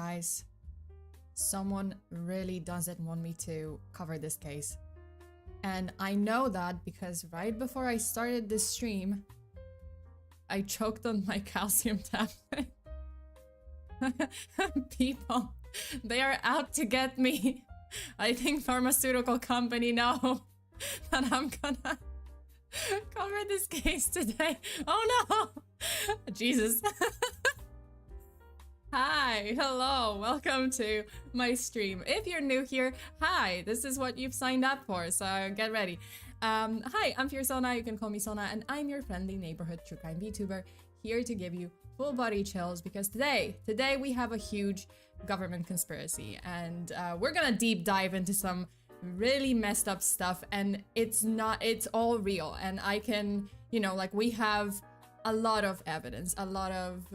Guys, someone really doesn't want me to cover this case. And I know that because right before I started this stream, I choked on my calcium tablet. People, they are out to get me. I think pharmaceutical company know that I'm gonna cover this case today. Oh no! Jesus. Hi, hello, welcome to my stream. If you're new here, hi, this is what you've signed up for, so get ready. Hi, I'm FEARSONA, you can call me Sona, and I'm your friendly neighborhood true crime VTuber, here to give you full body chills, because today we have a huge government conspiracy, and we're gonna deep dive into some really messed up stuff, and it's all real, and I can, like, we have a lot of evidence, a lot of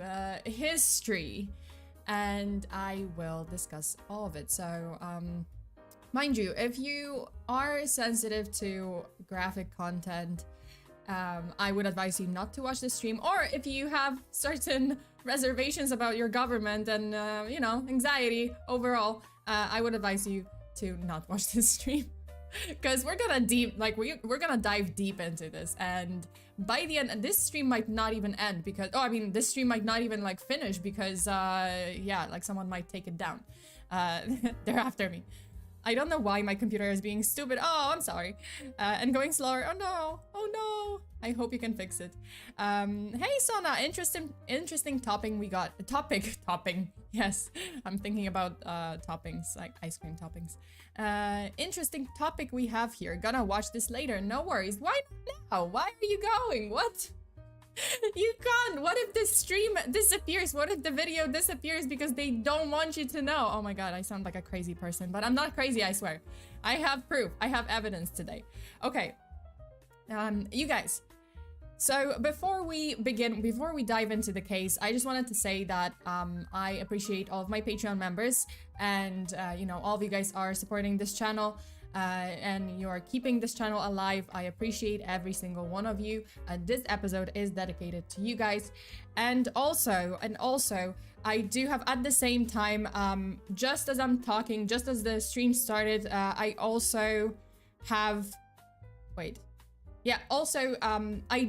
history, and I will discuss all of it. So, mind you, if you are sensitive to graphic content, I would advise you not to watch the stream, or if you have certain reservations about your government and, anxiety overall, I would advise you to not watch this stream. Because we're gonna dive deep into this, and by the end, this stream might not even end because, this stream might not even like finish because, someone might take it down. They're after me. I don't know why my computer is being stupid. Oh, I'm sorry. And going slower. Oh no. I hope you can fix it. Hey Sona, interesting topping we got. Topping. Yes, I'm thinking about toppings, like ice cream toppings. Interesting topic we have here. Gonna watch this later. No worries. Why not now? Why are you going? What? You can't. What if this stream disappears? What if the video disappears because they don't want you to know? Oh my god, I sound like a crazy person, but I'm not crazy, I swear. I have proof. I have evidence today. Okay. You guys. So before we dive into the case, I just wanted to say that I appreciate all of my Patreon members, and all of you guys are supporting this channel. And you're keeping this channel alive. I appreciate every single one of you. This episode is dedicated to you guys. And also, I do have at the same time, just as I'm talking, just as the stream started, I also have, I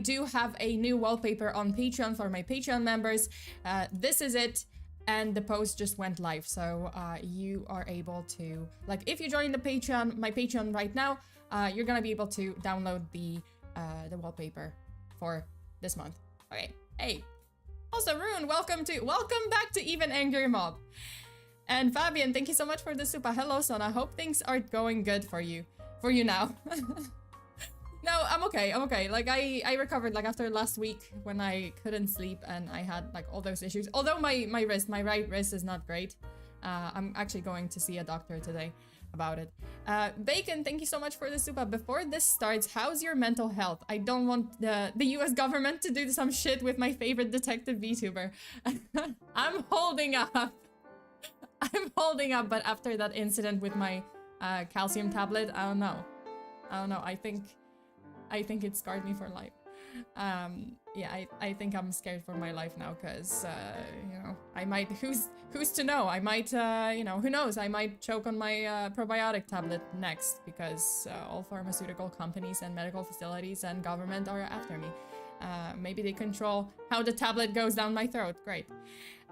do have a new wallpaper on Patreon for my Patreon members. This is it. And the post just went live, so you are able to, like, if you join my Patreon right now, you're gonna be able to download the wallpaper for this month. Okay, hey. Also, Rune, welcome back to Even Angrier Mob. And Fabian, thank you so much for the super. Hello, Sona. Hope things are going good for you now. No, I'm okay. Like, I recovered, like, after last week when I couldn't sleep and I had, like, all those issues. Although my right wrist is not great. I'm actually going to see a doctor today about it. Bacon, thank you so much for the super. Before this starts, how's your mental health? I don't want the US government to do some shit with my favorite detective VTuber. I'm holding up. But after that incident with my calcium tablet, I don't know. I think it scarred me for life. I think I'm scared for my life now, because, I might, who's to know? I might, who knows? I might choke on my probiotic tablet next, because all pharmaceutical companies and medical facilities and government are after me. Maybe they control how the tablet goes down my throat. Great.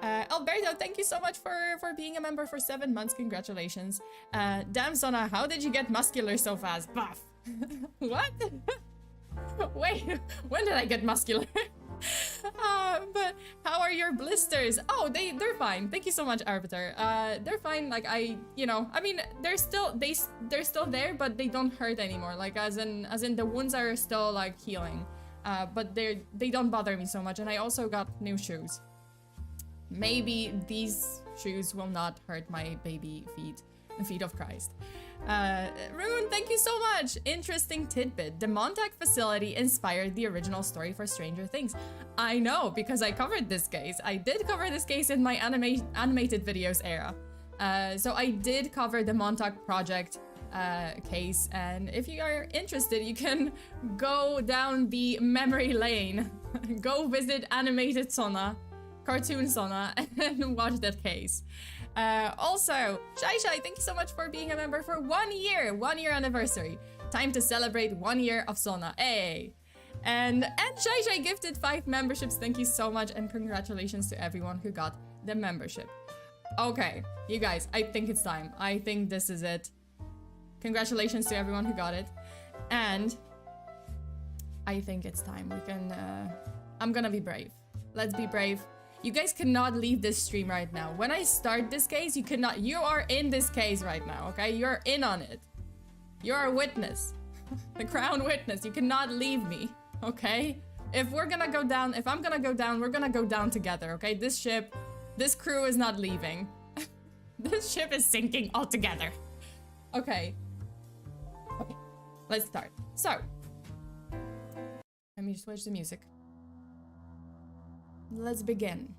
Alberto, thank you so much for being a member for 7 months. Congratulations. Damn, Sona, how did you get muscular so fast? Buff. What? Wait, when did I get muscular? But how are your blisters? Oh, they're fine. Thank you so much, Arbiter. They're fine. Like, they're still there, but they don't hurt anymore. Like, as in the wounds are still, like, healing. But they don't bother me so much. And I also got new shoes. Maybe these shoes will not hurt my baby feet, the feet of Christ. Rune, thank you so much. Interesting tidbit. The Montauk facility inspired the original story for Stranger Things. I know, because I covered this case. I did cover this case in my animated videos era. So I did cover the Montauk Project case, and if you are interested, you can go down the memory lane. Go visit Animated Sona, Cartoon Sona, and watch that case. Also, Shai, thank you so much for being a member for 1 year. 1 year anniversary. Time to celebrate 1 year of Sona. Hey! And Shai gifted 5 memberships. Thank you so much, and congratulations to everyone who got the membership. Okay, you guys, I think it's time. I think this is it. Congratulations to everyone who got it. And I think it's time. We can, I'm gonna be brave. Let's be brave. You guys cannot leave this stream right now. When I start this case, you are in this case right now, okay? You're in on it. You're a witness. The crown witness. You cannot leave me, okay? If we're gonna go down, if I'm gonna go down, we're gonna go down together, okay? This ship, this crew is not leaving. This ship is sinking altogether. Okay. Okay, let's start. So, let me switch the music. Let's begin.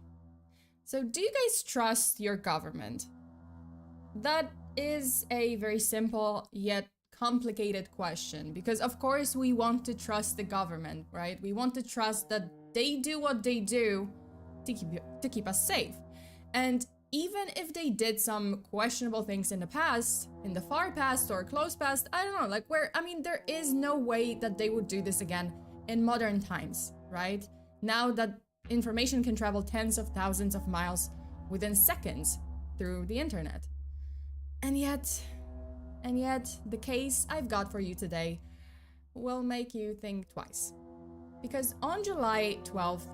So, do you guys trust your government? That is a very simple yet complicated question, because of course we want to trust the government, right? We want to trust that they do what they do to keep us safe. And even if they did some questionable things in the past, in the far past or close past, I don't know, like there is no way that they would do this again in modern times, right? Now that information can travel tens of thousands of miles within seconds through the internet. And yet, the case I've got for you today will make you think twice. Because on July 12th,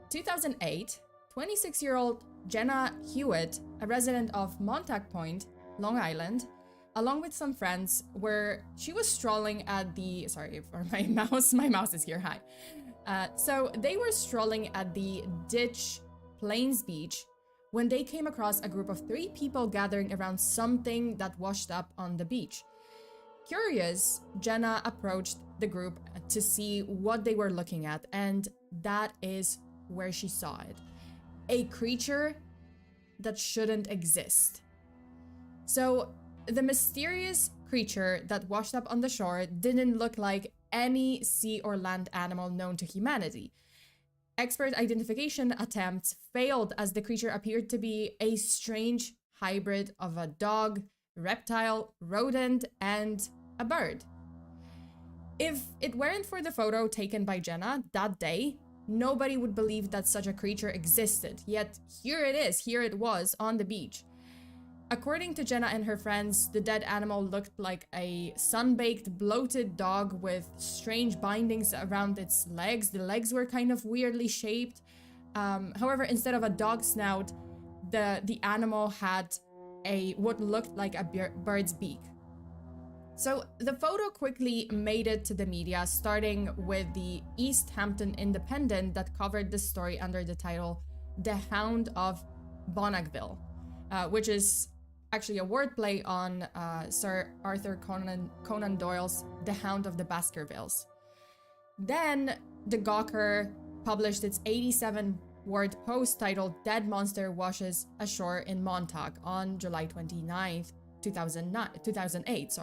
2008, 26-year-old Jenna Hewitt, a resident of Montauk Point, Long Island, along with some friends, she was strolling at the, sorry for my mouse is here, hi. So they were strolling at the Ditch Plains Beach when they came across a group of 3 people gathering around something that washed up on the beach. Curious, Jenna approached the group to see what they were looking at, and that is where she saw it. A creature that shouldn't exist. So the mysterious creature that washed up on the shore didn't look like any sea or land animal known to humanity. Expert identification attempts failed as the creature appeared to be a strange hybrid of a dog, reptile, rodent, and a bird. If it weren't for the photo taken by Jenna that day, nobody would believe that such a creature existed, yet here it was on the beach. According to Jenna and her friends, the dead animal looked like a sun-baked, bloated dog with strange bindings around its legs. The legs were kind of weirdly shaped. However, instead of a dog snout, the animal had what looked like a bird's beak. So the photo quickly made it to the media, starting with the East Hampton Independent that covered the story under the title "The Hound of Bonneville," which is actually a wordplay on Sir Arthur Conan Doyle's The Hound of the Baskervilles. Then the Gawker published its 87-word post titled "Dead Monster Washes Ashore in Montauk" on July 29th, 2008.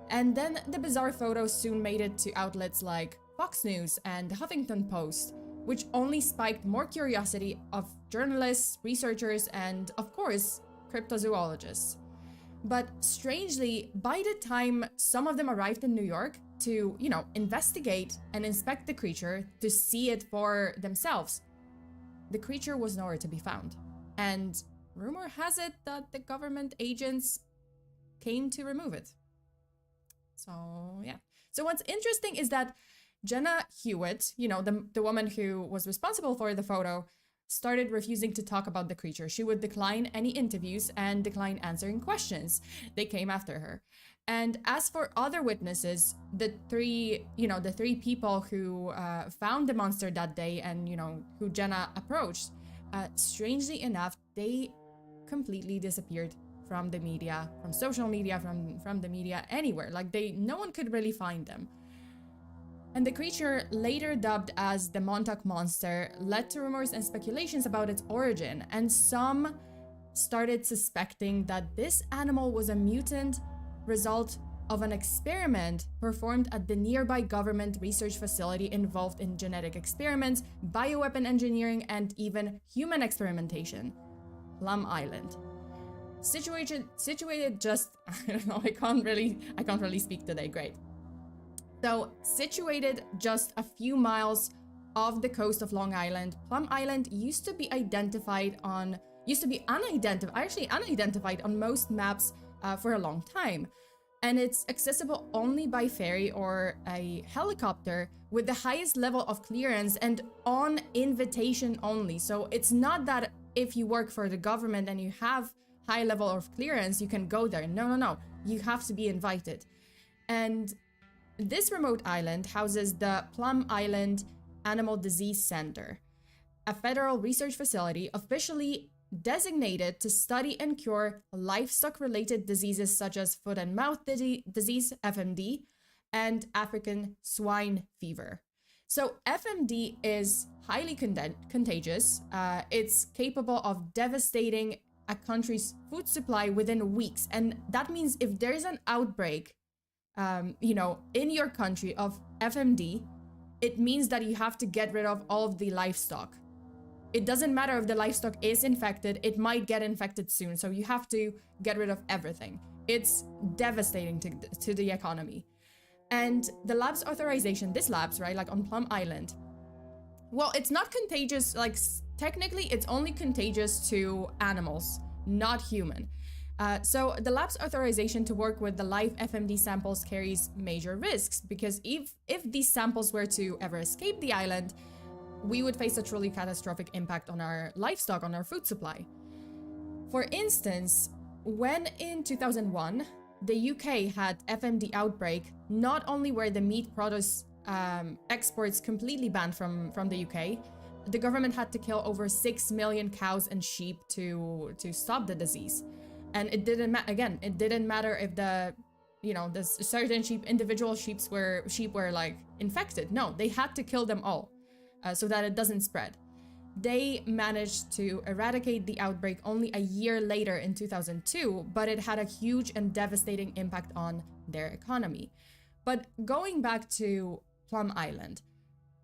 And then the bizarre photo soon made it to outlets like Fox News and the Huffington Post, which only spiked more curiosity of journalists, researchers, and, of course, cryptozoologists. But strangely, by the time some of them arrived in New York to, investigate and inspect the creature to see it for themselves, the creature was nowhere to be found. And rumor has it that the government agents came to remove it. So, yeah. So what's interesting is that Jenna Hewitt, the woman who was responsible for the photo, started refusing to talk about the creature. She would decline any interviews and decline answering questions. They came after her. And as for other witnesses, the three people who found the monster that day and, who Jenna approached, strangely enough, they completely disappeared from the media, from social media, from the media, anywhere. Like no one could really find them. And the creature, later dubbed as the Montauk Monster, led to rumors and speculations about its origin, and some started suspecting that this animal was a mutant result of an experiment performed at the nearby government research facility involved in genetic experiments, bioweapon engineering, and even human experimentation. Plum Island. Situated just, I don't know, I can't really speak today, great. So, situated just a few miles off the coast of Long Island, Plum Island used to be unidentified on most maps for a long time. And it's accessible only by ferry or a helicopter with the highest level of clearance and on invitation only. So it's not that if you work for the government and you have high level of clearance, you can go there. No. You have to be invited. And this remote island houses the Plum Island Animal Disease Center, a federal research facility officially designated to study and cure livestock-related diseases such as foot and mouth disease, FMD, and African swine fever. So FMD is highly contagious. It's capable of devastating a country's food supply within weeks. And that means if there's an outbreak, in your country of FMD, it means that you have to get rid of all of the livestock. It doesn't matter if the livestock is infected, it might get infected soon. So you have to get rid of everything. It's devastating to the economy. And the lab's authorization, this lab's, right, like on Plum Island, well, it's not contagious, like technically it's only contagious to animals, not human. So the lab's authorization to work with the live FMD samples carries major risks because if these samples were to ever escape the island, we would face a truly catastrophic impact on our livestock, on our food supply. For instance, when in 2001, the UK had FMD outbreak, not only were the meat produce exports completely banned from the UK, the government had to kill over 6 million cows and sheep to stop the disease. And it didn't matter if the certain individual sheep were like infected. No, they had to kill them all. So that it doesn't spread. They managed to eradicate the outbreak only a year later in 2002, but it had a huge and devastating impact on their economy. But going back to Plum Island,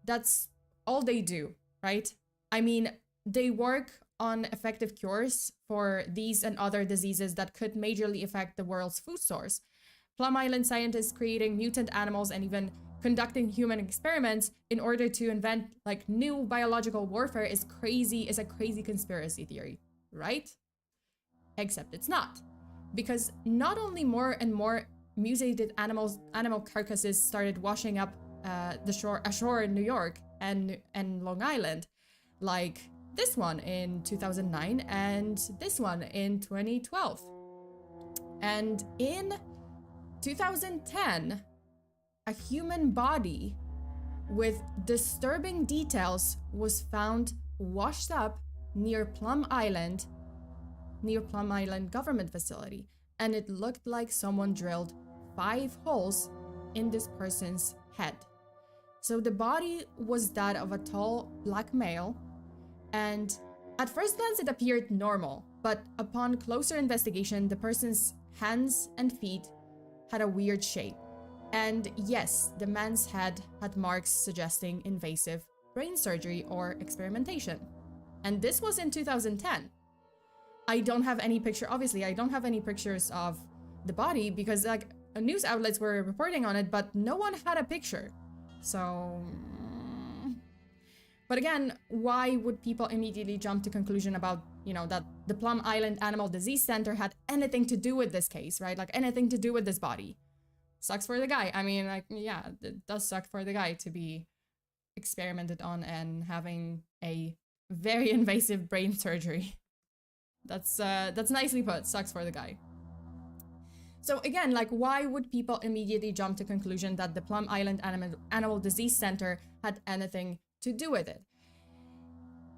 that's all they do, right? I mean, they work on effective cures for these and other diseases that could majorly affect the world's food source. Plum Island scientists creating mutant animals and even conducting human experiments in order to invent like new biological warfare is a crazy conspiracy theory, right? Except it's not. Because not only more and more mutated animal carcasses started washing up ashore in New York and Long Island, like this one in 2009 and this one in 2012. And in 2010, a human body with disturbing details was found washed up near Plum Island government facility. And it looked like someone drilled 5 holes in this person's head. So the body was that of a tall black male. And at first glance, it appeared normal. But upon closer investigation, the person's hands and feet had a weird shape. And yes, the man's head had marks suggesting invasive brain surgery or experimentation. And this was in 2010. I don't have any pictures of the body because like news outlets were reporting on it, but no one had a picture. So, but again, why would people immediately jump to conclusion about, that the Plum Island Animal Disease Center had anything to do with this case, right? Like anything to do with this body. Sucks for the guy. I mean, like, yeah, it does suck for the guy to be experimented on and having a very invasive brain surgery. That's nicely put. Sucks for the guy. So again, like, why would people immediately jump to conclusion that the Plum Island Animal Disease Center had anything to do with it?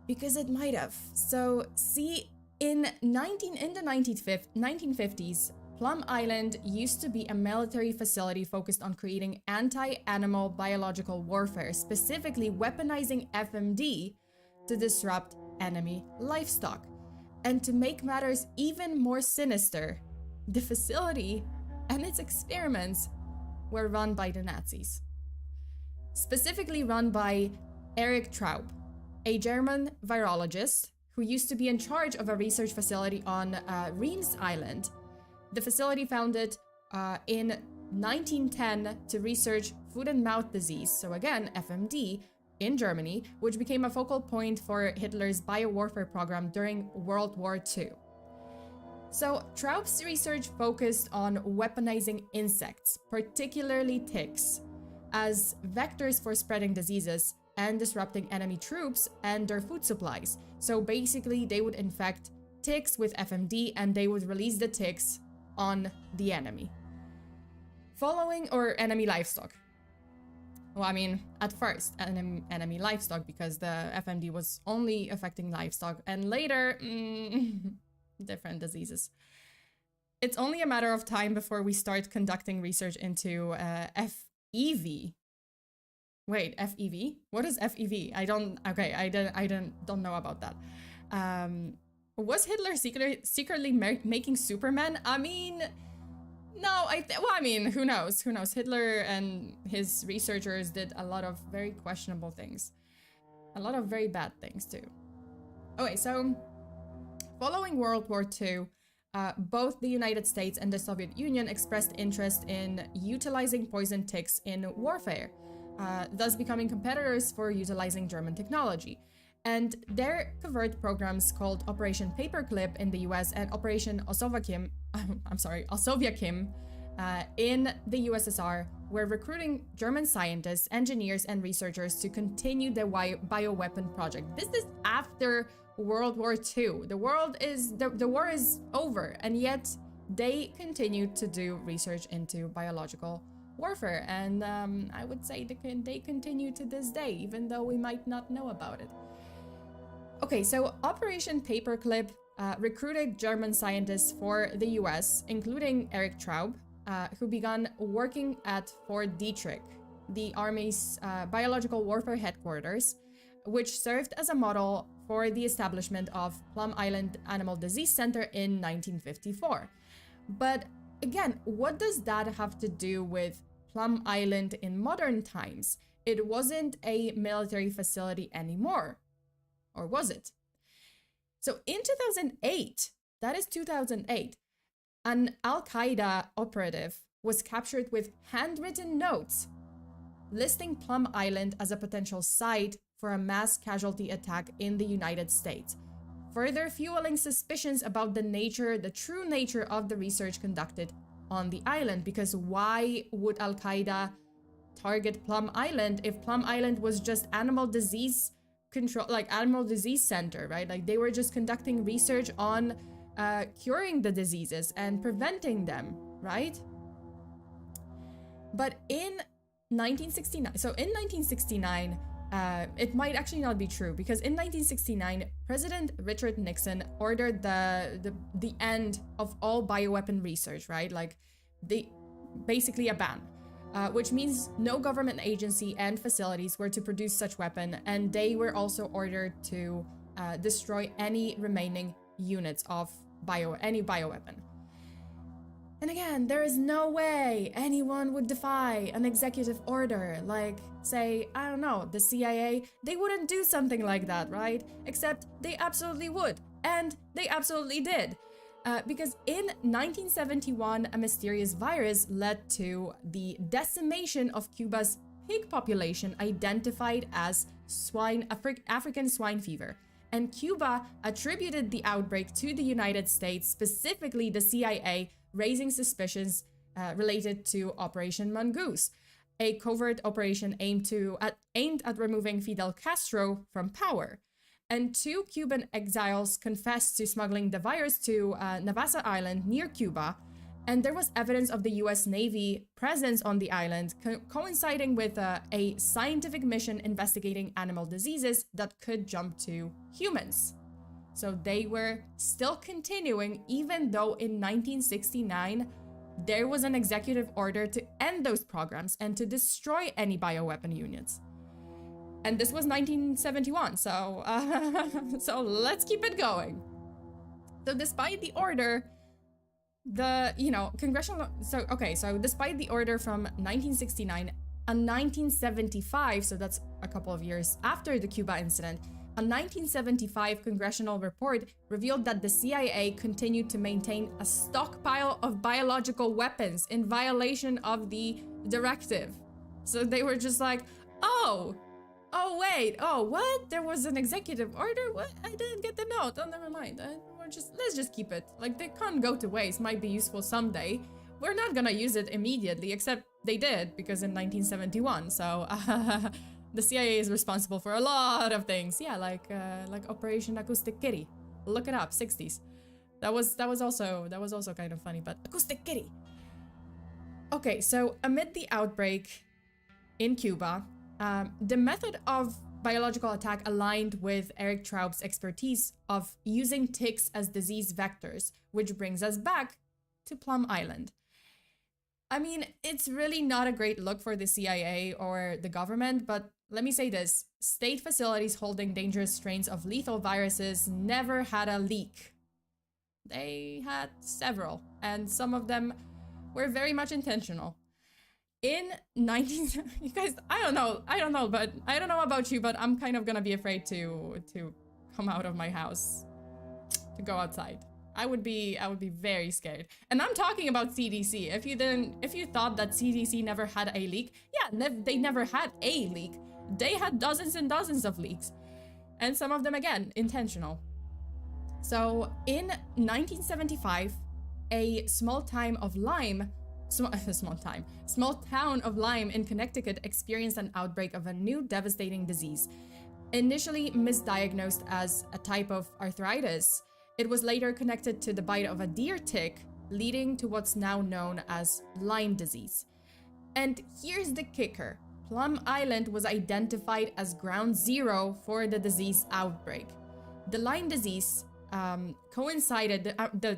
Because it might have. So see, in the 1950s, Plum Island used to be a military facility focused on creating anti-animal biological warfare, specifically weaponizing FMD to disrupt enemy livestock. And to make matters even more sinister, the facility and its experiments were run by the Nazis. Specifically run by Erich Traub, a German virologist who used to be in charge of a research facility on Reams Island. The facility founded in 1910 to research foot and mouth disease, so again, FMD, in Germany, which became a focal point for Hitler's biowarfare program during World War II. So Traub's research focused on weaponizing insects, particularly ticks, as vectors for spreading diseases and disrupting enemy troops and their food supplies. So basically, they would infect ticks with FMD and they would release the ticks on the enemy. Or enemy livestock. Well, I mean, at first, enemy livestock, because the FMD was only affecting livestock, and later, different diseases. It's only a matter of time before we start conducting research into FEV. Wait, FEV? What is FEV? I don't know about that. Was Hitler secretly making Superman? I mean, no, who knows? Who knows? Hitler and his researchers did a lot of very questionable things. A lot of very bad things, too. Okay, so following World War II, both the United States and the Soviet Union expressed interest in utilizing poison ticks in warfare, thus becoming competitors for utilizing German technology. And their covert programs called Operation Paperclip in the US and Operation Osoviakim in the USSR were recruiting German scientists, engineers, and researchers to continue the bioweapon project. This is after World War II. The war is over, and yet they continued to do research into biological warfare. And I would say they continue to this day, even though we might not know about it. Okay, so Operation Paperclip recruited German scientists for the US, including Erich Traub, who began working at Fort Detrick, the Army's biological warfare headquarters, which served as a model for the establishment of Plum Island Animal Disease Center in 1954. But again, what does that have to do with Plum Island in modern times? It wasn't a military facility anymore. Or was it? So in 2008, that is 2008, an Al-Qaeda operative was captured with handwritten notes listing Plum Island as a potential site for a mass casualty attack in the United States, further fueling suspicions about the true nature of the research conducted on the island. Because why would Al-Qaeda target Plum Island if Plum Island was just animal disease control, like animal disease center, right? Like they were just conducting research on curing the diseases and preventing them, right? But in 1969, it might actually not be true, because in 1969, President Richard Nixon ordered the end of all bioweapon research, right? Like basically a ban. Which means no government agency and facilities were to produce such weapon, and they were also ordered to destroy any remaining units of any bioweapon. And again, there is no way anyone would defy an executive order, like, say, I don't know, the CIA. They wouldn't do something like that, right? Except they absolutely would, and they absolutely did. Because in 1971, a mysterious virus led to the decimation of Cuba's pig population, identified as African swine fever. And Cuba attributed the outbreak to the United States, specifically the CIA, raising suspicions related to Operation Mongoose, a covert operation aimed at removing Fidel Castro from power. And 2 Cuban exiles confessed to smuggling the virus to Navassa Island near Cuba, and there was evidence of the US Navy presence on the island, coinciding with a scientific mission investigating animal diseases that could jump to humans. So they were still continuing, even though in 1969, there was an executive order to end those programs and to destroy any bioweapon units. And this was 1971, so so let's keep it going. So despite the order, so despite the order from 1969, in 1975, so that's a couple of years after the Cuba incident, A 1975 congressional report revealed that the CIA continued to maintain a stockpile of biological weapons in violation of the directive. So they were just like, oh wait, oh what? There was an executive order? What? I didn't get the note. Oh, never mind. Let's just keep it. Like, they can't go to waste. Might be useful someday. We're not gonna use it immediately, except they did, because in 1971. So the CIA is responsible for a lot of things. Yeah, like Operation Acoustic Kitty. Look it up, 60s. That was also kind of funny, but Acoustic Kitty. Okay, so amid the outbreak in Cuba, the method of biological attack aligned with Eric Traub's expertise of using ticks as disease vectors, which brings us back to Plum Island. I mean, it's really not a great look for the CIA or the government, but let me say this. State facilities holding dangerous strains of lethal viruses never had a leak. They had several, and some of them were very much intentional. In you guys, I don't know about you, but I'm kind of gonna be afraid to come out of my house, to go outside. I would be very scared. And I'm talking about CDC. If you thought that CDC never had a leak, yeah, they never had a leak. They had dozens and dozens of leaks. And some of them, again, intentional. So in 1975, a small town of Lyme in Connecticut experienced an outbreak of a new devastating disease. Initially misdiagnosed as a type of arthritis, it was later connected to the bite of a deer tick, leading to what's now known as Lyme disease. And here's the kicker. Plum Island was identified as ground zero for the disease outbreak. The Lyme disease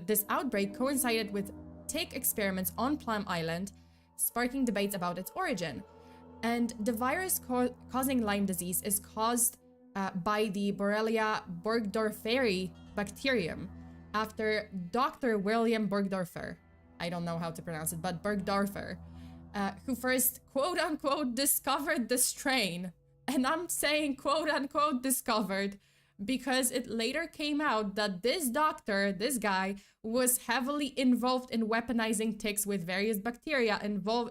this outbreak coincided with tick experiments on Plum Island, sparking debates about its origin. And the virus causing Lyme disease is caused by the Borrelia burgdorferi bacterium, after Dr. William Burgdorfer. I don't know how to pronounce it, but Burgdorfer, who first quote-unquote discovered the strain. And I'm saying quote-unquote discovered because it later came out that this guy, was heavily involved in weaponizing ticks with various bacteria,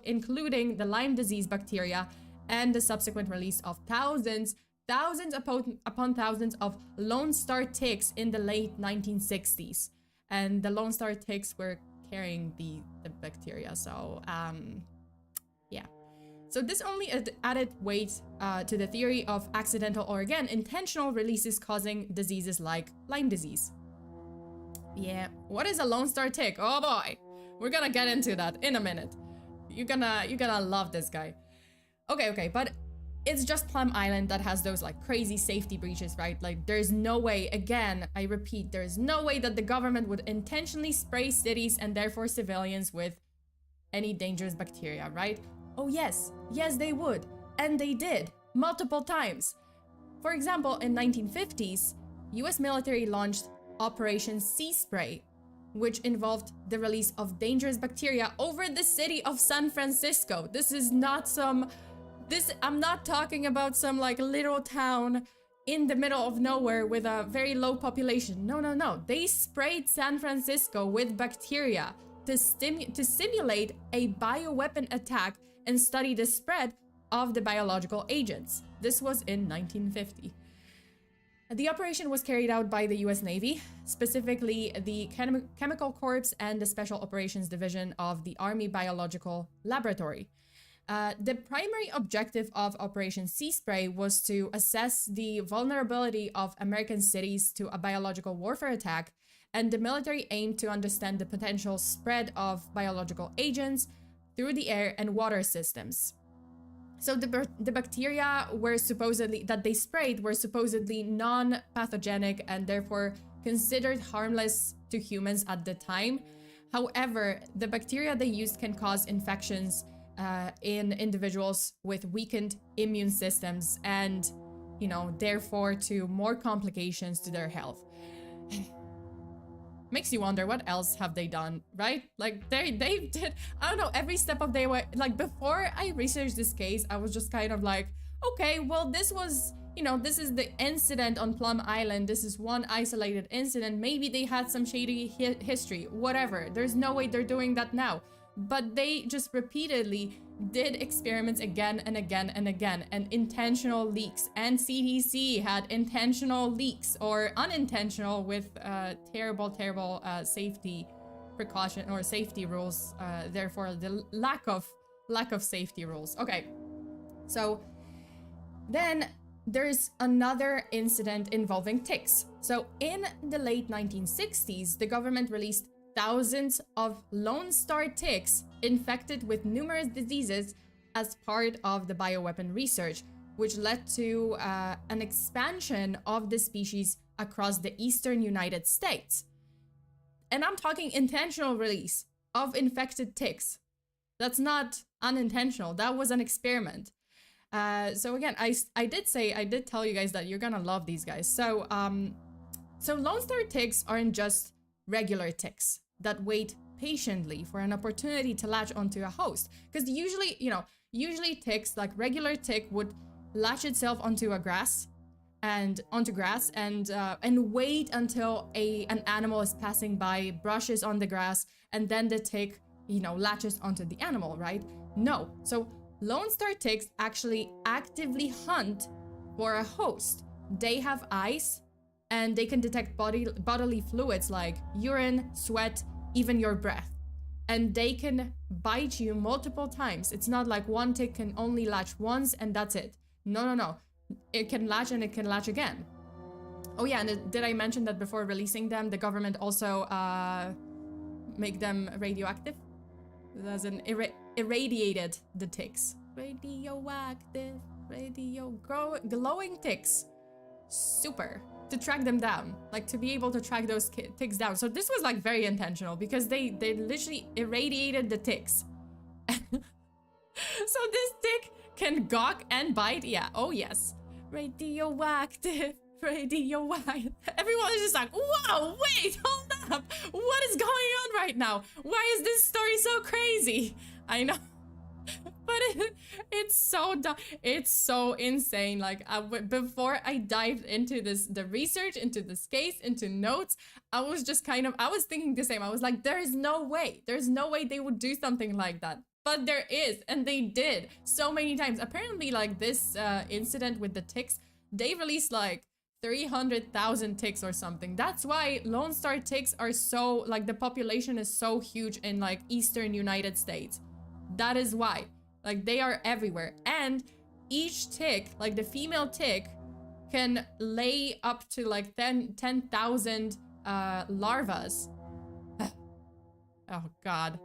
including the Lyme disease bacteria, and the subsequent release of thousands upon thousands of Lone Star ticks in the late 1960s. And the Lone Star ticks were carrying the bacteria, so yeah. So this only added weight to the theory of accidental or, again, intentional releases causing diseases like Lyme disease. Yeah, what is a Lone Star tick? Oh boy, we're gonna get into that in a minute. You're gonna love this guy. Okay, but it's just Plum Island that has those like crazy safety breaches, right? Like, there's no way, again, I repeat, there's no way that the government would intentionally spray cities and therefore civilians with any dangerous bacteria, right? Oh yes, they would. And they did, multiple times. For example, in 1950s, US military launched Operation Sea Spray, which involved the release of dangerous bacteria over the city of San Francisco. I'm not talking about some like little town in the middle of nowhere with a very low population. No. They sprayed San Francisco with bacteria to simulate a bioweapon attack and study the spread of the biological agents. This was in 1950. The operation was carried out by the US Navy, specifically the Chemical Corps and the Special Operations Division of the Army Biological Laboratory. The primary objective of Operation Sea Spray was to assess the vulnerability of American cities to a biological warfare attack, and the military aimed to understand the potential spread of biological agents through the air and water systems. So the bacteria that they sprayed were supposedly non-pathogenic and therefore considered harmless to humans at the time. However, the bacteria they used can cause infections in individuals with weakened immune systems and, therefore to more complications to their health. Makes you wonder, what else have they done, right? Like, they did, I don't know, every step of their way. Like, before I researched this case, I was just kind of like, okay, well, this was you know, this is the incident on Plum Island. This is one isolated incident. Maybe they had some shady history, whatever. There's no way they're doing that now. But they just repeatedly did experiments again and again and again, and intentional leaks. And CDC had intentional leaks or unintentional with terrible safety precaution or safety rules. Therefore, the lack of safety rules. Okay, so then there's another incident involving ticks. So in the late 1960s, the government released thousands of Lone Star ticks infected with numerous diseases as part of the bioweapon research, which led to an expansion of the species across the eastern United States. And I'm talking intentional release of infected ticks. That's not unintentional. That was an experiment. So again, I did tell you guys that you're gonna love these guys. So Lone Star ticks aren't just regular ticks that wait patiently for an opportunity to latch onto a host. Because usually ticks, like regular tick, would latch itself onto grass and wait until an animal is passing by, brushes on the grass, and then the tick, latches onto the animal, right? No. So Lone Star ticks actually actively hunt for a host. They have eyes, and they can detect bodily fluids like urine, sweat, even your breath. And they can bite you multiple times. It's not like one tick can only latch once and that's it. No. It can latch and it can latch again. Oh yeah, and did I mention that before releasing them, the government also make them radioactive? As in irradiated the ticks. Radioactive, glowing ticks. Super. To track them down, like to be able to track those ticks down. So this was like very intentional because they literally irradiated the ticks. So this tick can gawk and bite. Yeah, oh yes. Radioactive, radioactive. Everyone is just like, whoa, wait, hold up. What is going on right now? Why is this story so crazy? I know. But it's so dumb. It's so insane. Like before I dived into the research, into this case, into notes, I was thinking the same. I was like, there's no way they would do something like that. But there is, and they did so many times. Apparently, like this incident with the ticks, they released like 300,000 ticks or something. That's why Lone Star ticks are so, like, the population is so huge in like eastern United States. That is why. Like, they are everywhere. And each tick, like the female tick, can lay up to like 10,000 larvas. Oh god.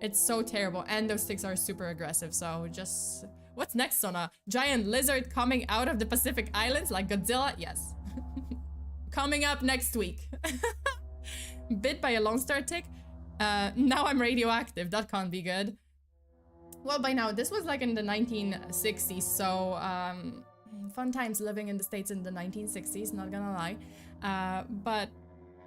It's so terrible. And those ticks are super aggressive. So just... What's next, Sona? Giant lizard coming out of the Pacific Islands like Godzilla? Yes. Coming up next week. Bit by a Lone Star tick? Now I'm radioactive. That can't be good. Well, by now, this was like in the 1960s, so fun times living in the States in the 1960s, not gonna lie. But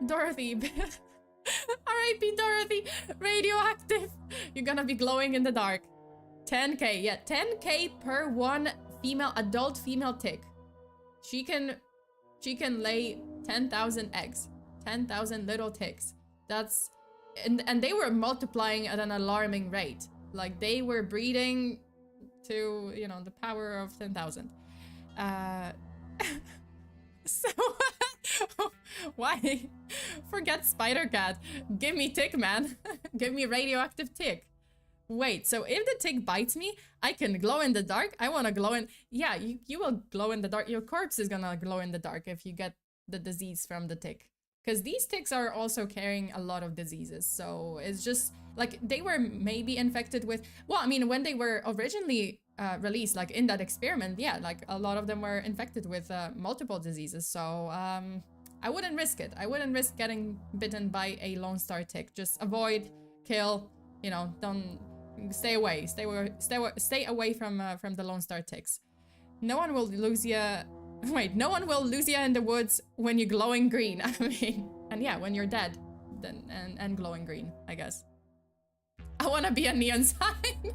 Dorothy, R.I.P. Dorothy, radioactive. You're gonna be glowing in the dark. 10K, yeah, 10K per one adult female tick. She can lay 10,000 eggs, 10,000 little ticks. That's, and they were multiplying at an alarming rate. Like, they were breeding to, the power of 10,000. So, why? Forget Spider Cat. Give me tick, man. Give me radioactive tick. Wait, so if the tick bites me, I can glow in the dark? I want to glow in... Yeah, you will glow in the dark. Your corpse is gonna glow in the dark if you get the disease from the tick. Because these ticks are also carrying a lot of diseases. So it's just... Like, they were maybe infected with... Well, I mean, when they were originally released, like, in that experiment, yeah, like, a lot of them were infected with multiple diseases. So, I wouldn't risk it. I wouldn't risk getting bitten by a Lone Star tick. Just avoid, kill, don't... Stay away. Stay away from the Lone Star ticks. No one will lose ya... Wait, no one will lose ya in the woods when you're glowing green. I mean... And yeah, when you're dead. Then and glowing green, I guess. I want to be a neon sign.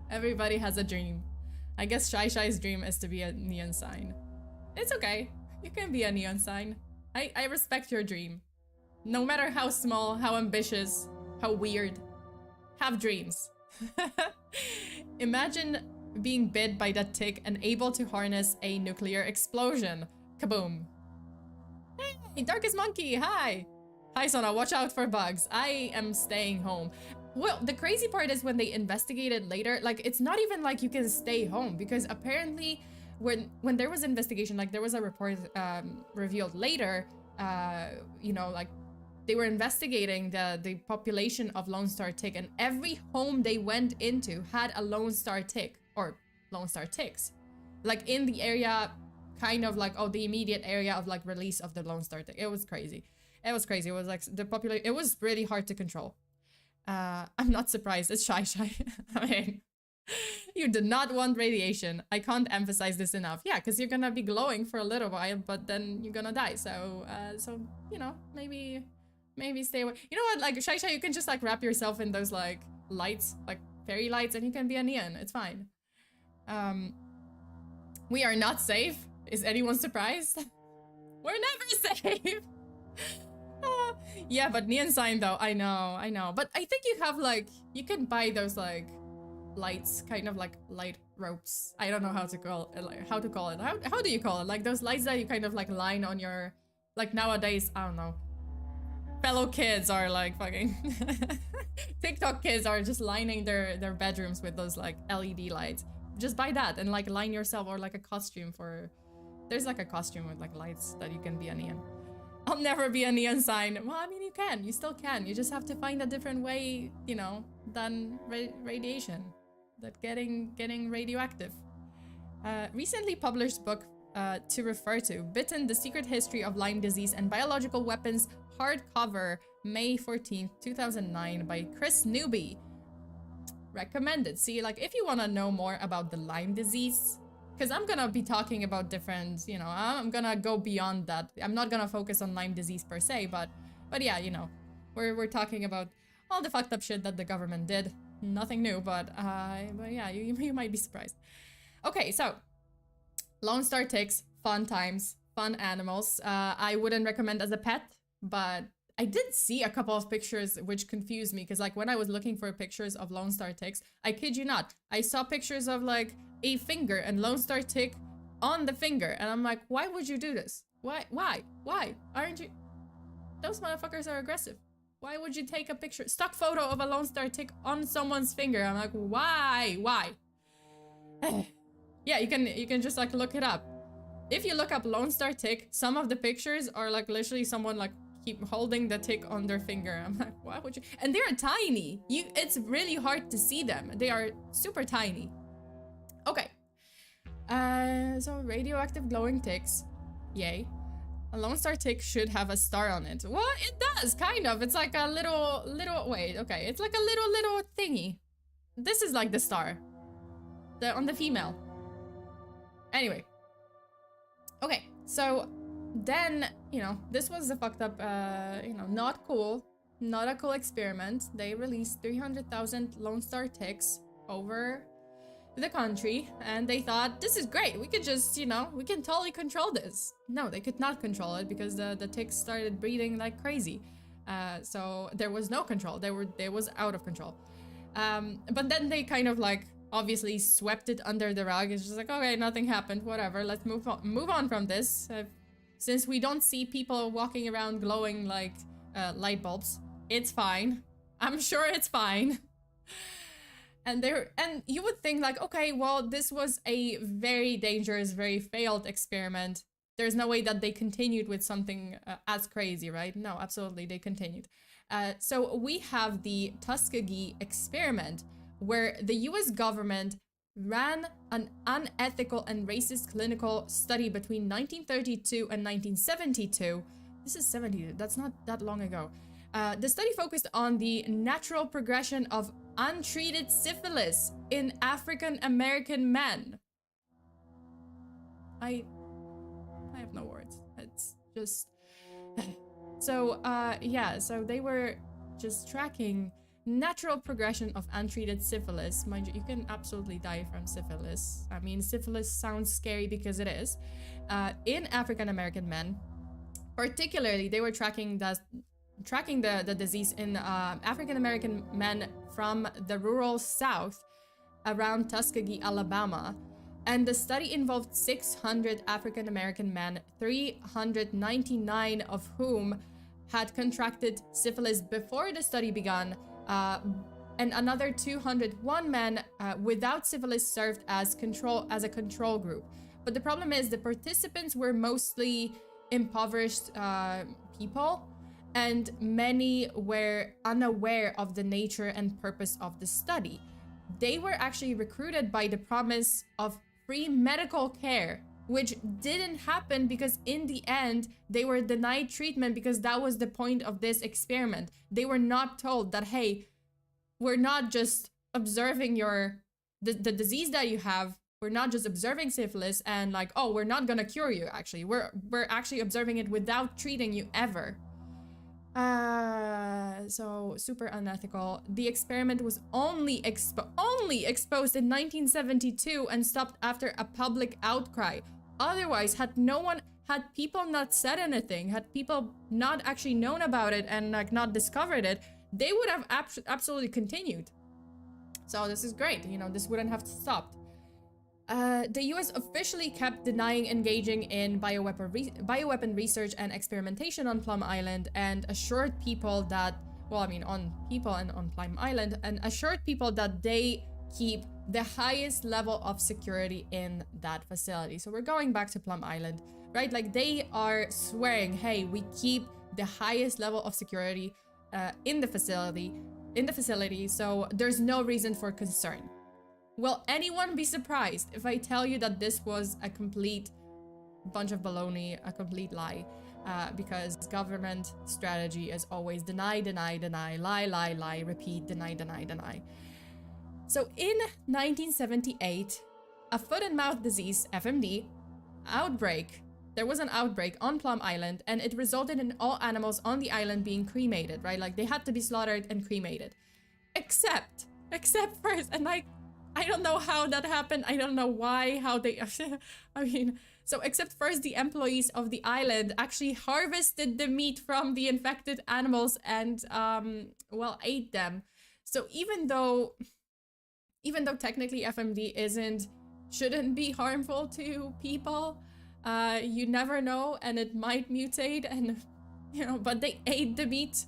Everybody has a dream. I guess Shy Shy's dream is to be a neon sign. It's okay. You can be a neon sign. I respect your dream. No matter how small, how ambitious, how weird. Have dreams. Imagine being bit by that tick and able to harness a nuclear explosion. Kaboom. Hey, Darkest Monkey, hi! Hi, Sona, watch out for bugs. I am staying home. Well, the crazy part is when they investigated later, like, it's not even like you can stay home, because apparently when there was investigation, like, there was a report revealed later, you know, like, they were investigating the population of Lone Star Tick, and every home they went into had a Lone Star Tick, or Lone Star Ticks. Like, in the area, kind of like, oh, the immediate area of, like, release of the Lone Star Tick. It was crazy. It was crazy. It was, like, the population, it was really hard to control. I'm not surprised. It's Shy Shy. I mean, you do not want radiation. I can't emphasize this enough. Yeah, because you're gonna be glowing for a little while, but then you're gonna die. So, you know, maybe stay away. You know what, like, Shy Shy, you can just, like, wrap yourself in those, like, lights, like, fairy lights, and you can be a neon. It's fine. We are not safe. Is anyone surprised? We're never safe. Yeah, but neon sign though, I know. But I think you have, like, you can buy those, like, lights, kind of like light ropes. I don't know how to call it, like, how do you call it? Like, those lights that you kind of, like, line on your, like, nowadays, I don't know. Fellow kids are, like, fucking TikTok kids are just lining their bedrooms with those, like, LED lights. Just buy that and, like, line yourself, or, like, a costume for... There's, like, a costume with, like, lights that you can be a neon. I'll never be a neon sign. Well, I mean, you can. You still can. You just have to find a different way, you know, than radiation. That getting radioactive. Recently published book to refer to, Bitten, The Secret History of Lyme Disease and Biological Weapons, hardcover, May 14th, 2009, by Chris Newby. Recommended. See, like, if you want to know more about the Lyme disease, because I'm gonna be talking about different, you know, I'm gonna go beyond that. I'm not gonna focus on Lyme disease per se, but yeah, you know, we're talking about all the fucked up shit that the government did. Nothing new, but yeah, you might be surprised. Okay, so Lone Star Ticks, fun times, fun animals. I wouldn't recommend as a pet, but I did see a couple of pictures which confused me, because, like, when I was looking for pictures of Lone Star Ticks, I kid you not, I saw pictures of, like, a finger and Lone Star Tick on the finger, and I'm like, why would you do this? Why aren't you... Those motherfuckers are aggressive. Why would you take a picture, stock photo of a Lone Star Tick on someone's finger? I'm like, why? Yeah, you can just, like, look it up. If you look up Lone Star Tick, some of the pictures are, like, literally someone, like, keep holding the tick on their finger. I'm like, why would you? And they're tiny. It's really hard to see them. They are super tiny. Okay. So radioactive glowing ticks. Yay. A Lone Star Tick should have a star on it. Well, it does, kind of. It's like a little, wait, okay. It's like a little thingy. This is like the star. On the female. Anyway. Okay, so then, you know, this was a fucked up, you know, not a cool experiment. They released 300,000 Lone Star Ticks over the country, and they thought, this is great, we could just, you know, we can totally control this. No, they could not control it, because the ticks started breeding like crazy. So there was no control. They was out of control. But then they kind of, like, obviously swept it under the rug. It's just like, okay, nothing happened, whatever, let's move on from this. Since we don't see people walking around glowing like light bulbs, it's fine. I'm sure it's fine. And you would think, like, okay, well, this was a very dangerous, very failed experiment. There's no way that they continued with something as crazy, right? No, absolutely, they continued. So we have the Tuskegee experiment, where the US government ran an unethical and racist clinical study between 1932 and 1972. This is 72, that's not that long ago. The study focused on the natural progression of untreated syphilis in African American men. I have no words. It's just... So, yeah, so they were just tracking natural progression of untreated syphilis. Mind you, you can absolutely die from syphilis. I mean, syphilis sounds scary because it is. In African American men, particularly, they were tracking the disease in African American men from the rural South around Tuskegee, Alabama. And the study involved 600 African American men, 399 of whom had contracted syphilis before the study began, and another 201 men without syphilis served as a control group. But the problem is the participants were mostly impoverished people, and many were unaware of the nature and purpose of the study. They were actually recruited by the promise of free medical care, which didn't happen because in the end, they were denied treatment because that was the point of this experiment. They were not told that, hey, we're not just observing the disease that you have. We're not just observing syphilis and like, oh, we're not gonna cure you, actually. We're actually observing it without treating you ever. So super unethical. The experiment was only exposed in 1972 and stopped after a public outcry. Otherwise, had people not said anything, had people not actually known about it and like not discovered it, they would have absolutely continued. So this is great, you know, this wouldn't have stopped. The US officially kept denying engaging in bioweapon research and experimentation on Plum Island and assured people that, well, I mean, on people and on Plum Island, and assured people that they keep the highest level of security in that facility. So we're going back to Plum Island, right? Like they are swearing, hey, we keep the highest level of security in the facility, so there's no reason for concern. Will anyone be surprised if I tell you that this was a complete bunch of baloney, a complete lie? Because government strategy is always deny, deny, deny, lie, lie, lie, repeat, deny, deny, deny. So in 1978, a foot and mouth disease, FMD, outbreak, there was an outbreak on Plum Island, and it resulted in all animals on the island being cremated, right? Like they had to be slaughtered and cremated. Except first, and like, I don't know how that happened. I don't know why, how they, I mean, so except first the employees of the island actually harvested the meat from the infected animals and, well, ate them. So even though technically FMD shouldn't be harmful to people, you never know, and it might mutate, and, you know, but they ate the meat,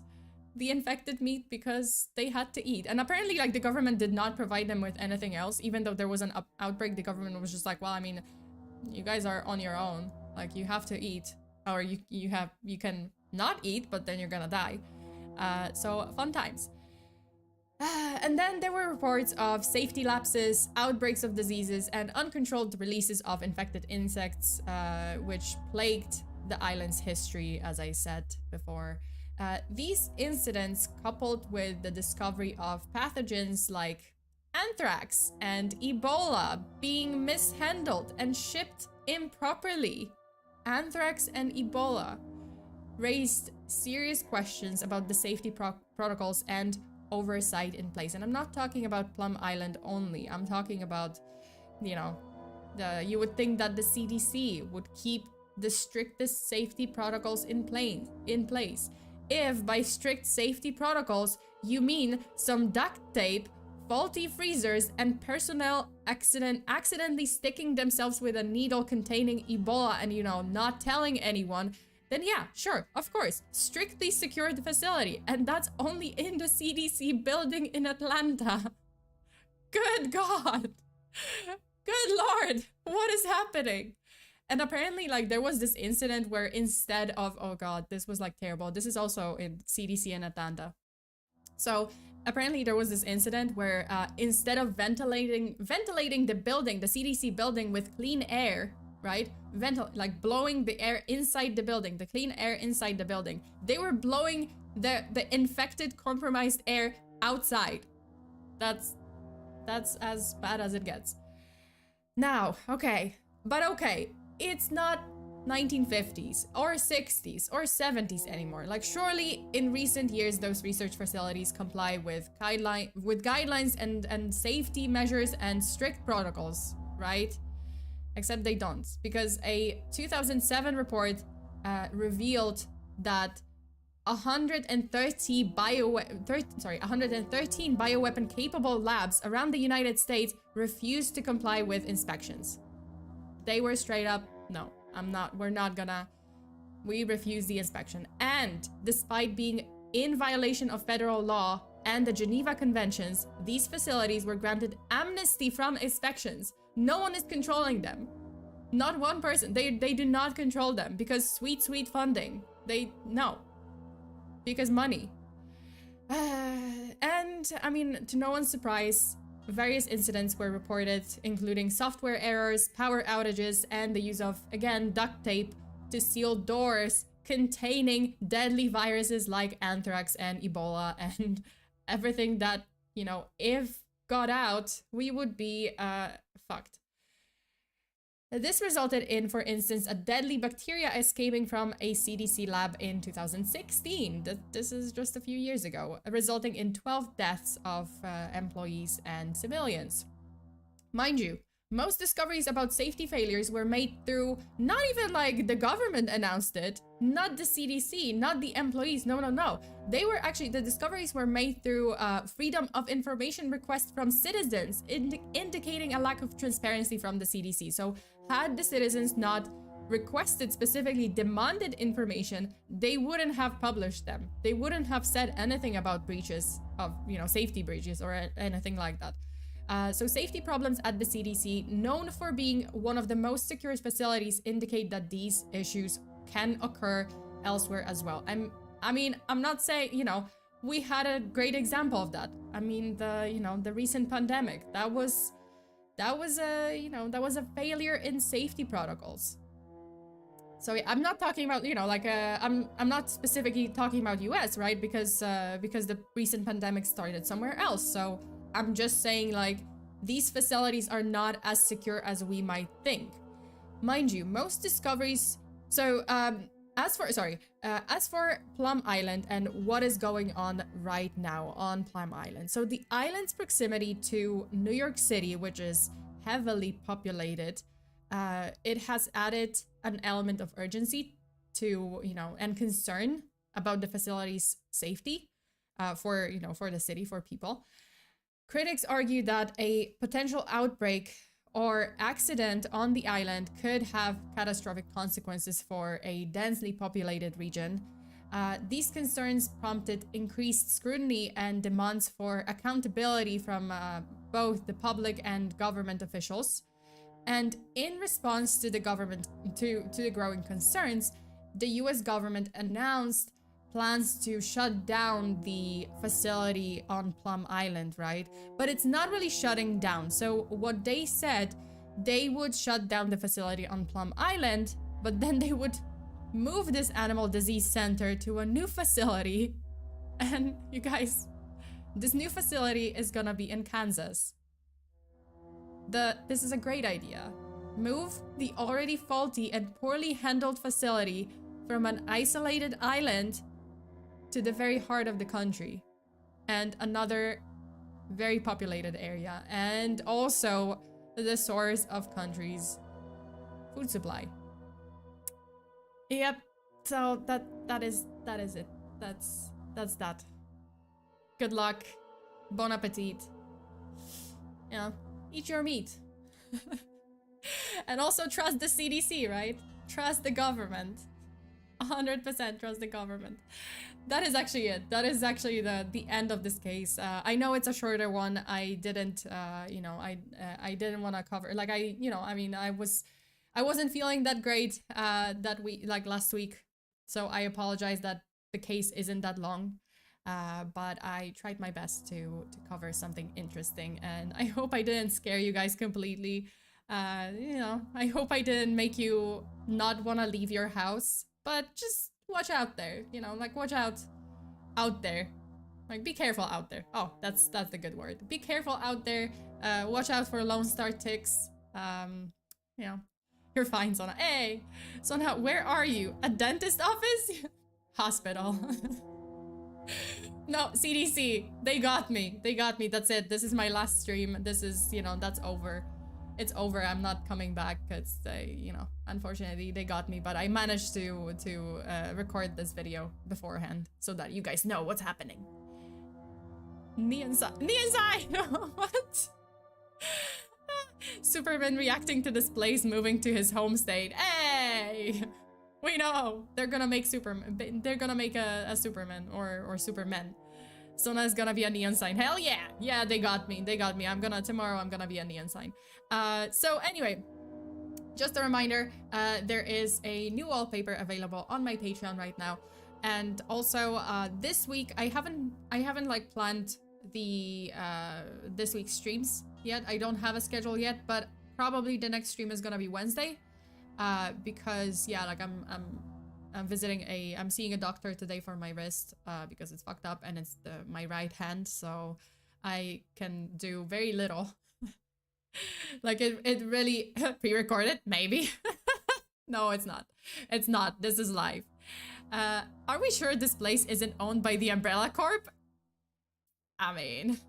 the infected meat, because they had to eat. And apparently, like, the government did not provide them with anything else. Even though there was an outbreak, the government was just like, well, I mean, you guys are on your own. Like, you have to eat, or you can not eat, but then you're gonna die. So fun times. And then there were reports of safety lapses, outbreaks of diseases, and uncontrolled releases of infected insects, which plagued the island's history, as I said before. These incidents, coupled with the discovery of pathogens like anthrax and Ebola being mishandled and shipped improperly, anthrax and Ebola, raised serious questions about the safety protocols and oversight in place. And I'm not talking about Plum Island only. I'm talking about, you know, you would think that the CDC would keep the strictest safety protocols in place. If by strict safety protocols, you mean some duct tape, faulty freezers, and personnel accidentally sticking themselves with a needle containing Ebola and, you know, not telling anyone, then yeah, sure, of course, strictly secure the facility. And that's only in the CDC building in Atlanta. Good God. Good Lord. What is happening? And apparently, like, there was this incident where instead of, oh God, this was like terrible. This is also in CDC in Atlanta. So apparently there was this incident where instead of ventilating the building, the CDC building with clean air, right? Like blowing the air inside the building, the clean air inside the building. They were blowing the infected, compromised air outside. That's as bad as it gets. Now, okay. But okay, it's not 1950s or 60s or 70s anymore. Like, surely in recent years those research facilities comply with guidelines and safety measures and strict protocols, right? Except they don't, because a 2007 report revealed that 113 bioweapon capable labs around the United States refused to comply with inspections. They were straight up, no, we refuse the inspection. And despite being in violation of federal law and the Geneva Conventions, these facilities were granted amnesty from inspections. No one is controlling them. Not one person. They do not control them because sweet funding. No. Because money. And I mean, to no one's surprise, various incidents were reported, including software errors, power outages, and the use of, again, duct tape to seal doors containing deadly viruses like anthrax and Ebola and everything that, you know, if got out, we would be fucked. This resulted in, for instance, a deadly bacteria escaping from a CDC lab in 2016. This is just a few years ago, resulting in 12 deaths of employees and civilians. Mind you, most discoveries about safety failures were made through, not even like the government announced it, not the CDC, not the employees, no. They were actually, the discoveries were made through freedom of information requests from citizens, indicating a lack of transparency from the CDC. So had the citizens not requested, specifically demanded information, they wouldn't have published them. They wouldn't have said anything about breaches of, you know, safety breaches or anything like that. So safety problems at the CDC, known for being one of the most secure facilities, indicate that these issues can occur elsewhere as well. I mean, I'm not saying, you know, we had a great example of that. I mean, the recent pandemic, that was a failure in safety protocols. So I'm not talking about, you know, like I'm not specifically talking about US, right? Because the recent pandemic started somewhere else. So I'm just saying, like, these facilities are not as secure as we might think. Mind you, most discoveries... So, as for Plum Island and what is going on right now on Plum Island. So the island's proximity to New York City, which is heavily populated, it has added an element of urgency to, you know, and concern about the facility's safety for the city, for people. Critics argue that a potential outbreak or accident on the island could have catastrophic consequences for a densely populated region. These concerns prompted increased scrutiny and demands for accountability from both the public and government officials. And in response to the growing concerns, the US government announced plans to shut down the facility on Plum Island, right? But it's not really shutting down. So what they said, they would shut down the facility on Plum Island, but then they would move this animal disease center to a new facility. And you guys, this new facility is gonna be in Kansas. This is a great idea. Move the already faulty and poorly handled facility from an isolated island to the very heart of the country and another very populated area, and also the source of country's food supply. Yep, so that is it. That's that. Good luck. Bon appetit. Yeah, eat your meat. And also trust the CDC, right? Trust the government. 100% trust the government. That is actually it. That is actually the end of this case. I know it's a shorter one. I didn't, I didn't want to cover, like, I wasn't feeling that great last week. So I apologize that the case isn't that long. But I tried my best to cover something interesting, and I hope I didn't scare you guys completely. I hope I didn't make you not want to leave your house, but just watch out there, watch out there. Like, be careful out there. Oh, that's the good word. Be careful out there. Watch out for Lone Star ticks. You're fine, Sona. Hey! Sona, where are you? A dentist office? Hospital. No, CDC. They got me. They got me. That's it. This is my last stream. This is, you know, that's over. It's over. I'm not coming back because they, you know, unfortunately they got me. But I managed to record this video beforehand so that you guys know what's happening. Neon sign. What? Superman reacting to this place, moving to his home state. Hey, we know they're gonna make Superman. They're gonna make a Superman or Superman. Sona is gonna be a neon sign. Hell yeah, yeah. They got me. They got me. Tomorrow. I'm gonna be a neon sign. So anyway, just a reminder. There is a new wallpaper available on my Patreon right now, and also this week I haven't like planned the this week's streams yet. I don't have a schedule yet, but probably the next stream is gonna be Wednesday, because yeah, like I'm seeing a doctor today for my wrist because it's fucked up and it's my right hand, so I can do very little. Like it really pre-recorded maybe. No, it's not. It's not. This is live. Are we sure this place isn't owned by the Umbrella Corp? I mean,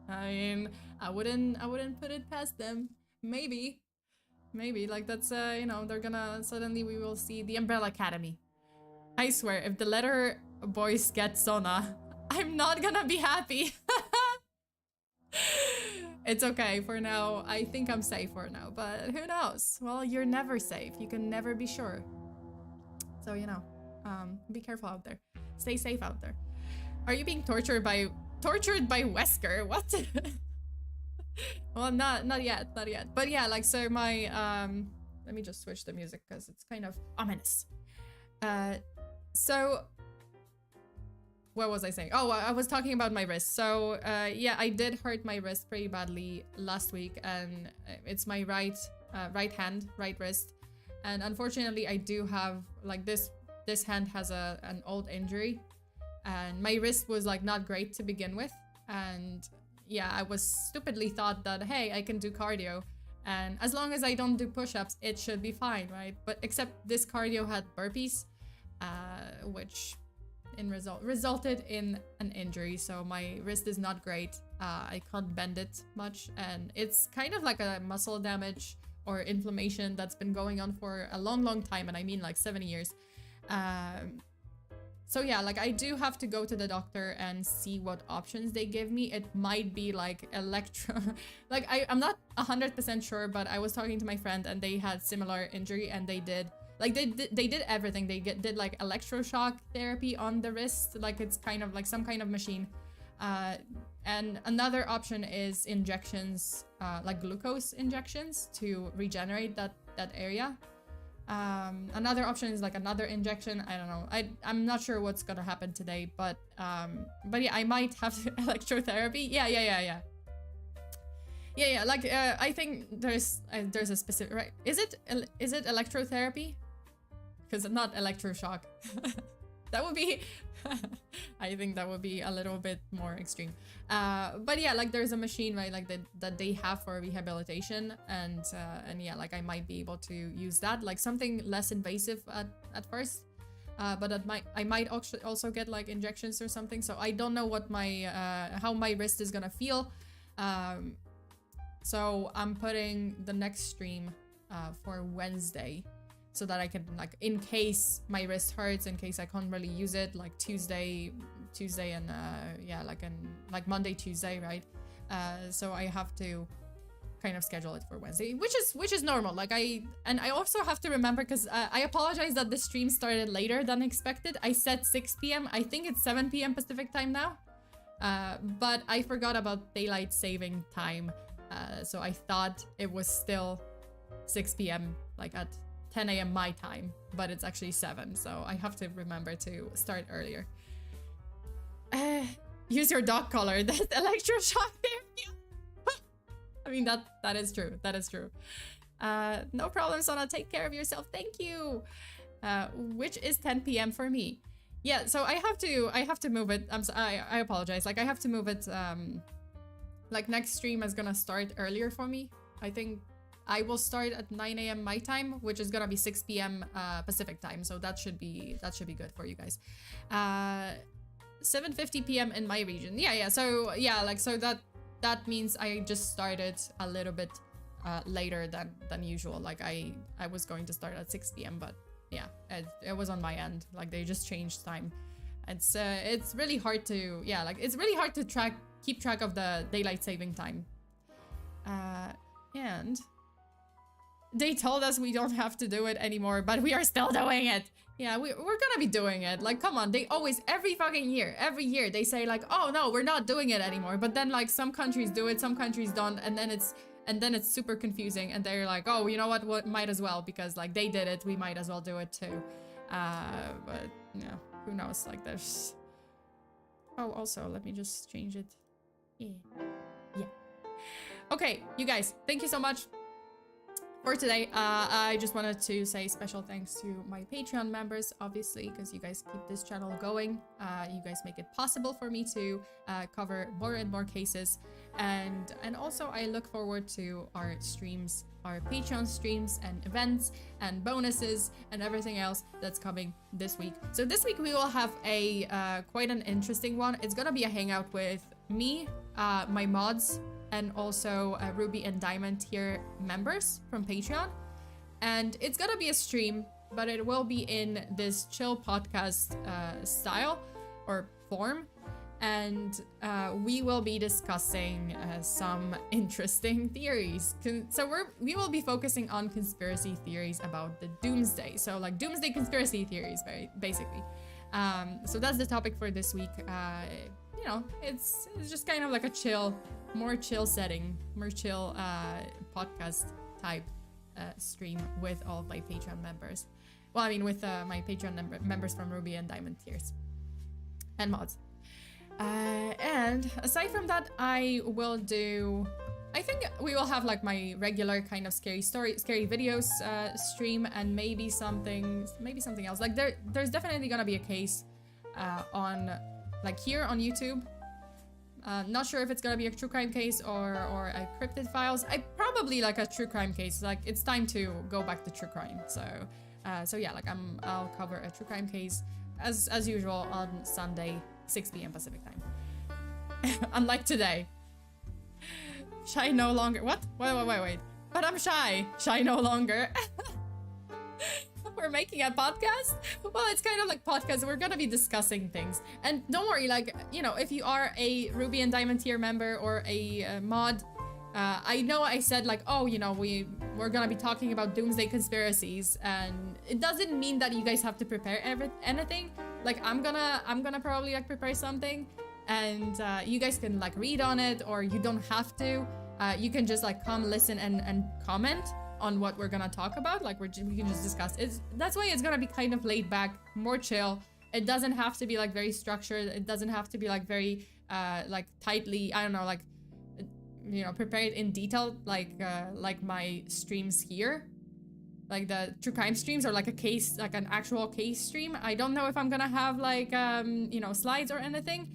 I wouldn't put it past them. Maybe, like that's you know, they're gonna suddenly we will see the Umbrella Academy. I swear, if the letter boys get Sona, I'm not gonna be happy. It's okay for now. I think I'm safe for now, but who knows? Well, you're never safe. You can never be sure. So you know, be careful out there. Stay safe out there. Are you being tortured by Wesker? What? Well, not yet. But yeah, like, so my let me just switch the music because it's kind of ominous. So what was I saying? Oh, I was talking about my wrist. So yeah, I did hurt my wrist pretty badly last week, and it's my right wrist, and unfortunately I do have like this hand has an old injury. And my wrist was like not great to begin with, and yeah, I was stupidly thought that, hey, I can do cardio, and as long as I don't do push-ups, it should be fine, right? But except this cardio had burpees, which resulted in an injury. So my wrist is not great. I can't bend it much, and it's kind of like a muscle damage or inflammation that's been going on for a long time, and I mean like 7 years. So yeah, like I do have to go to the doctor and see what options they give me. It might be like like I'm not 100% sure, but I was talking to my friend and they had similar injury, and they did everything. They did like electroshock therapy on the wrist, like it's kind of like some kind of machine. And another option is injections, like glucose injections to regenerate that area. Another option is like another injection. I don't know. I'm not sure what's gonna happen today, but yeah, I might have electrotherapy. Yeah. Like I think there's a specific, right? Is it electrotherapy? Because it's not electroshock. That would be I think that would be a little bit more extreme. But yeah, like there's a machine, right, like that they have for rehabilitation, and yeah, like I might be able to use that, like something less invasive at first. But I might also get like injections or something. So I don't know what my how my wrist is gonna feel. So I'm putting the next stream for Wednesday, so that I can, like, in case my wrist hurts, in case I can't really use it, like Tuesday and yeah, like Monday, Tuesday, right? So I have to kind of schedule it for Wednesday, which is normal. Like I also have to remember, because I apologize that the stream started later than expected. I said 6 p.m. I think it's 7 p.m. Pacific time now, but I forgot about daylight saving time, so I thought it was still 6 p.m. like at 10 a.m. my time, but it's actually 7, so I have to remember to start earlier. Use your dog collar. That's electroshock therapy. I mean, that is true. That is true. No problem, Sona. Take care of yourself. Thank you. Which is 10 p.m. for me. Yeah, so I have to move it. I apologize. Like I have to move it. Like next stream is gonna start earlier for me. I think I will start at 9 a.m. my time, which is gonna be 6 p.m. Pacific time. So that should be good for you guys. 7:50 p.m. in my region. Yeah. So yeah, like so that means I just started a little bit later than usual. Like I was going to start at 6 p.m. but yeah, it was on my end. Like they just changed time. It's really hard to keep track of the daylight saving time. And they told us we don't have to do it anymore, but we are still doing it. Yeah, we're gonna be doing it. Like, come on, they always, every year, they say like, oh no, we're not doing it anymore. But then like some countries do it, some countries don't, and then it's super confusing. And they're like, oh, you know what, might as well, because like they did it, we might as well do it too. But yeah, who knows? Like there's. Oh, also, let me just change it. Yeah. Okay, you guys, thank you so much for today. I just wanted to say special thanks to my Patreon members, obviously, because you guys keep this channel going. You guys make it possible for me to cover more and more cases. And also I look forward to our streams, our Patreon streams and events and bonuses and everything else that's coming this week. So this week we will have a quite an interesting one. It's gonna be a hangout with me, my mods, and also Ruby and Diamond tier members from Patreon. And it's gonna be a stream, but it will be in this chill podcast style or form. And we will be discussing some interesting theories. So we will be focusing on conspiracy theories about the doomsday. So like doomsday conspiracy theories, basically. So that's the topic for this week. You know, it's just kind of like a more chill setting, more chill podcast type stream with all of my Patreon members. Well, I mean with my Patreon members from Ruby and Diamond tiers and mods. And aside from that, I think we will have like my regular kind of scary videos stream, and maybe something else. Like there's definitely gonna be a case on like here on YouTube. Not sure if it's gonna be a true crime case or a cryptid files. I probably like a true crime case. Like it's time to go back to true crime. So yeah, like I'll cover a true crime case as usual on Sunday, 6 p.m. Pacific time. Unlike today. Shy no longer. What? Wait. But I'm shy. Shy no longer. We're making a podcast? Well, it's kind of like podcast. We're gonna be discussing things. And don't worry, like, you know, if you are a Ruby and Diamond tier member or a mod, I know I said like, oh, you know, we're gonna be talking about doomsday conspiracies, and it doesn't mean that you guys have to prepare anything. Like I'm gonna probably like prepare something, and you guys can like read on it, or you don't have to. You can just like come listen and comment on what we're gonna talk about. Like we can just discuss. That's why it's gonna be kind of laid back, more chill. It doesn't have to be like very structured. It doesn't have to be like very like tightly, I don't know, like, you know, prepared in detail like my streams here, like the true crime streams, or like a case, like an actual case stream. I don't know if I'm gonna have like you know, slides or anything,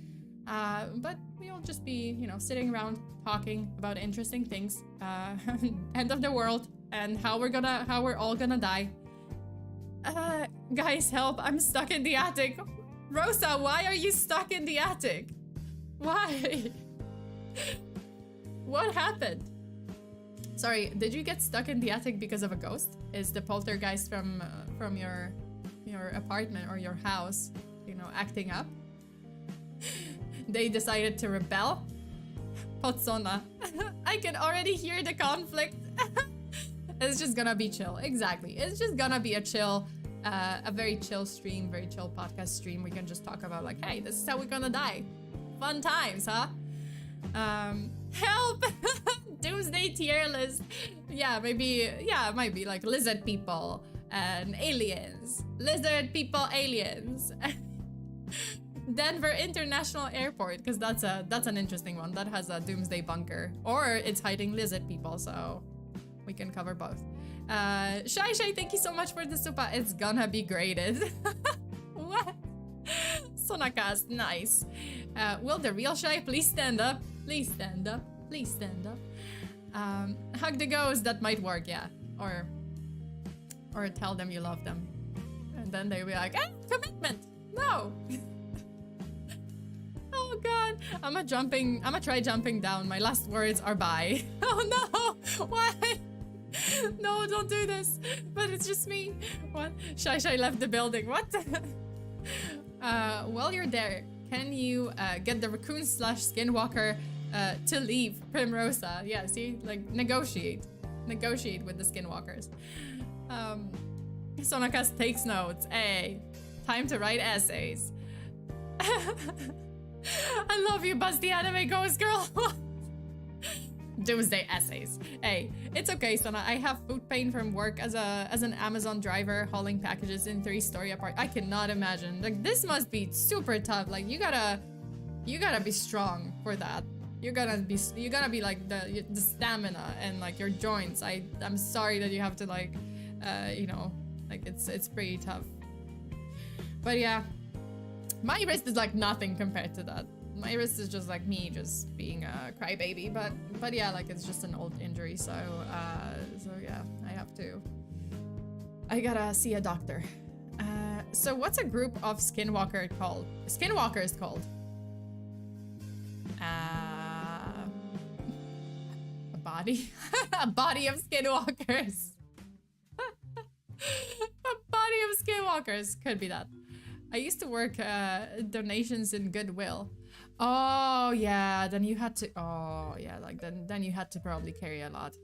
but we'll just be, you know, sitting around talking about interesting things, end of the world, and how we're all gonna die. Guys, help, I'm stuck in the attic. Rosa, why are you stuck in the attic? Why? What happened? Sorry, did you get stuck in the attic because of a ghost? Is the poltergeist from your apartment or your house, you know, acting up? They decided to rebel? Potsona. I can already hear the conflict. It's just gonna be chill. Exactly. It's just gonna be a chill, a very chill stream, very chill podcast stream. We can just talk about like, hey, this is how we're gonna die. Fun times, huh? Help! Doomsday tier list. Yeah, maybe, yeah, it might be like lizard people and aliens. Lizard people, aliens. Denver International Airport, because that's an interesting one. That has a doomsday bunker. Or it's hiding lizard people, so we can cover both. Shy, thank you so much for the super. It's gonna be graded. What? Sonacast, nice. Will the real Shy please stand up? Please stand up. Please stand up. Hug the ghost, that might work, yeah. Or tell them you love them. And then they'll be like, commitment! No! Oh god. I'ma try jumping down. My last words are bye. Oh no! Why? No, don't do this. But it's just me. What? Shai left the building. What? While you're there, can you get the raccoon slash skinwalker to leave Primrosa? Yeah, see? Like, negotiate. Negotiate with the skinwalkers. Sonakas takes notes. Hey, time to write essays. I love you, Buzz the Anime Ghost Girl. Doomsday essays. Hey, it's okay, Sona. I have foot pain from work as an Amazon driver hauling packages in 3-story apart. I cannot imagine. Like, this must be super tough. Like, you gotta be strong for that. You gotta be like the stamina and like your joints. I'm sorry that you have to like, you know, like it's pretty tough. But yeah, my wrist is like nothing compared to that. My wrist is just like me just being a crybaby, but yeah, like it's just an old injury, so yeah, I gotta see a doctor. So what's a group of skinwalkers called? A body? A body of skinwalkers. A body of skinwalkers, could be that. I used to work donations in Goodwill. Oh yeah, then you had to. Oh yeah, like then you had to probably carry a lot.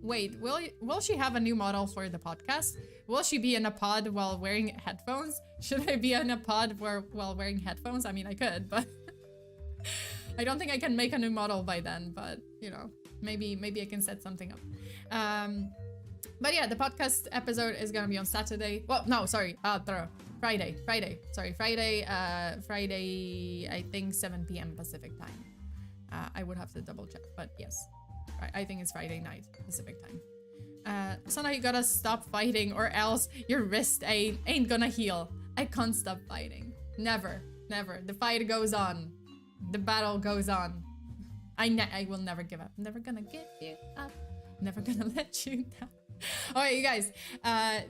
Wait, will she have a new model for the podcast? Will she be in a pod while wearing headphones? Should I be in a pod while wearing headphones? I mean, I could, but I don't think I can make a new model by then. But you know, maybe I can set something up. But yeah, the podcast episode is gonna be on Saturday. Well, no, sorry, Friday. Sorry, Friday, I think 7 p.m. Pacific time. I would have to double check, but yes. I think it's Friday night Pacific time. So now you gotta stop fighting or else your wrist ain't gonna heal. I can't stop fighting. Never. The fight goes on. The battle goes on. I will never give up. Never gonna give you up. Never gonna let you down. Alright, you guys,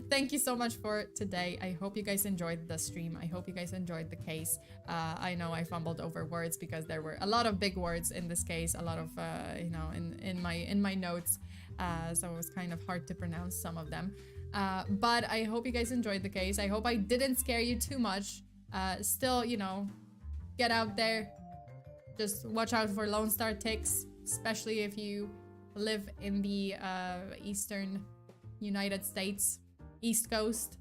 thank you so much for today. I hope you guys enjoyed the stream. I hope you guys enjoyed the case. I know I fumbled over words because there were a lot of big words in this case, a lot of you know, in my notes, so it was kind of hard to pronounce some of them, but I hope you guys enjoyed the case. I hope I didn't scare you too much. Still, you know, get out there, just watch out for Lone Star ticks, especially if you live in the eastern United States, East Coast.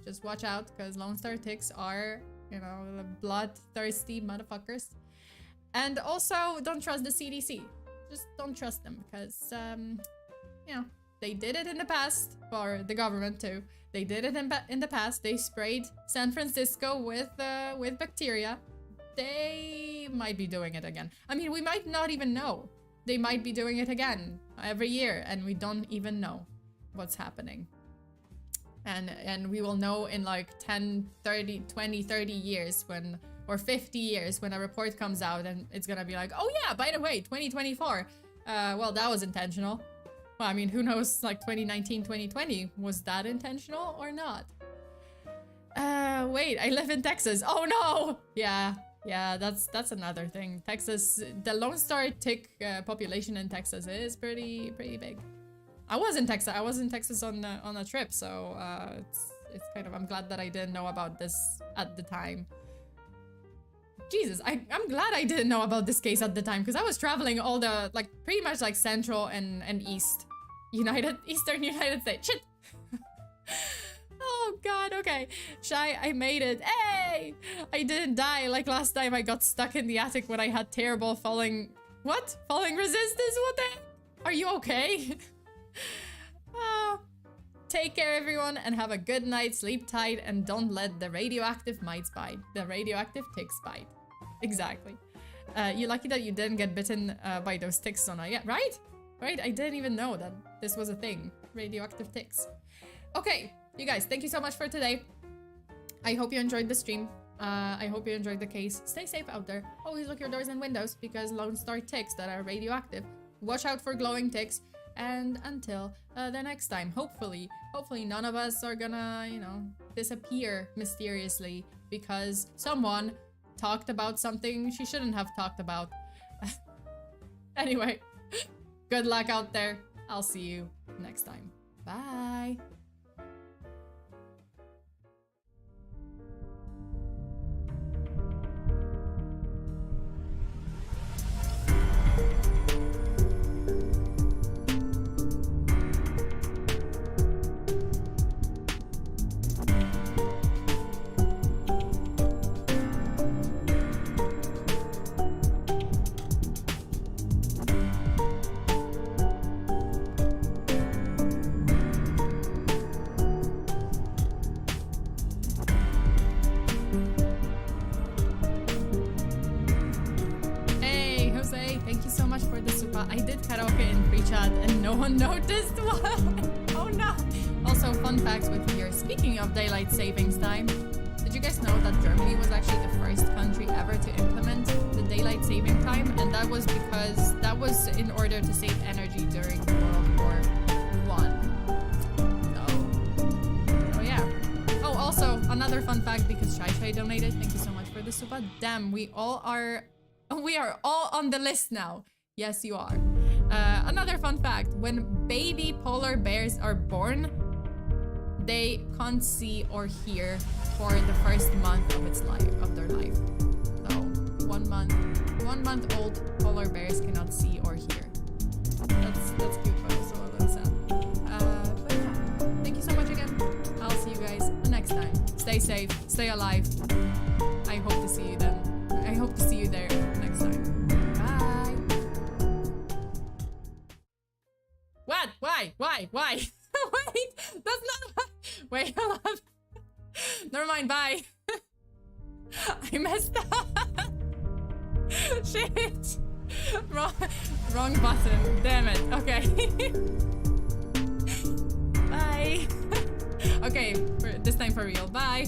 Just watch out, because Lone Star ticks are, you know, bloodthirsty motherfuckers. And also, don't trust the CDC. Just don't trust them, because, you know, they did it in the past, or the government too. They did it in the past. They sprayed San Francisco with bacteria. They might be doing it again. I mean, we might not even know. They might be doing it again every year, and we don't even know what's happening. And we will know in like 10, 30, 20, 30 years when, or 50 years when a report comes out and it's gonna be like, oh yeah, by the way, 2024, well, that was intentional. Well, I mean, who knows, like 2019, 2020, was that intentional or not? Wait, I live in Texas. Oh no! Yeah, that's another thing. Texas, the Lone Star tick population in Texas is pretty big. I was in Texas on a trip, so it's kind of, I'm glad that I didn't know about this at the time. Jesus, I'm glad I didn't know about this case at the time, because I was traveling all the, like, pretty much like central and eastern United States. Shit. Oh god, okay. Shy, I made it. Hey! I didn't die like last time I got stuck in the attic when I had terrible falling... What? Falling resistance? What the heck? Are you okay? Oh. Take care, everyone, and have a good night. Sleep tight, and don't let the radioactive mites bite. The radioactive ticks bite. Exactly. You're lucky that you didn't get bitten by those ticks, Sona. Yeah, right? Right? I didn't even know that this was a thing. Radioactive ticks. Okay. You guys, thank you so much for today. I hope you enjoyed the stream. I hope you enjoyed the case. Stay safe out there. Always lock your doors and windows, because Lone Star ticks that are radioactive watch out for glowing ticks, and until the next time, hopefully none of us are gonna, you know, disappear mysteriously because someone talked about something she shouldn't have talked about. Anyway, good luck out there. I'll see you next time. Bye. I did karaoke in pre-chat and no one noticed. Oh no. Also, fun facts with here. Speaking of daylight savings time, did you guys know that Germany was actually the first country ever to implement the daylight saving time? And that was because that was in order to save energy during World War I. So yeah. Oh, also, another fun fact, because Shai donated. Thank you so much for the super. Damn, we are all on the list now. Yes, you are. Another fun fact, when baby polar bears are born, they can't see or hear for the first month of their life. So 1 month old polar bears cannot see or hear. That's cute, but also a little sad. But yeah, thank you so much again. I'll see you guys next time. Stay safe, stay alive. I hope to see you then. I hope to see you there next time. What? Why? Wait, that's not. Wait, hold on. Never mind, bye. I messed up. Shit. Wrong button. Damn it. Okay. Bye. Okay, this time for real. Bye.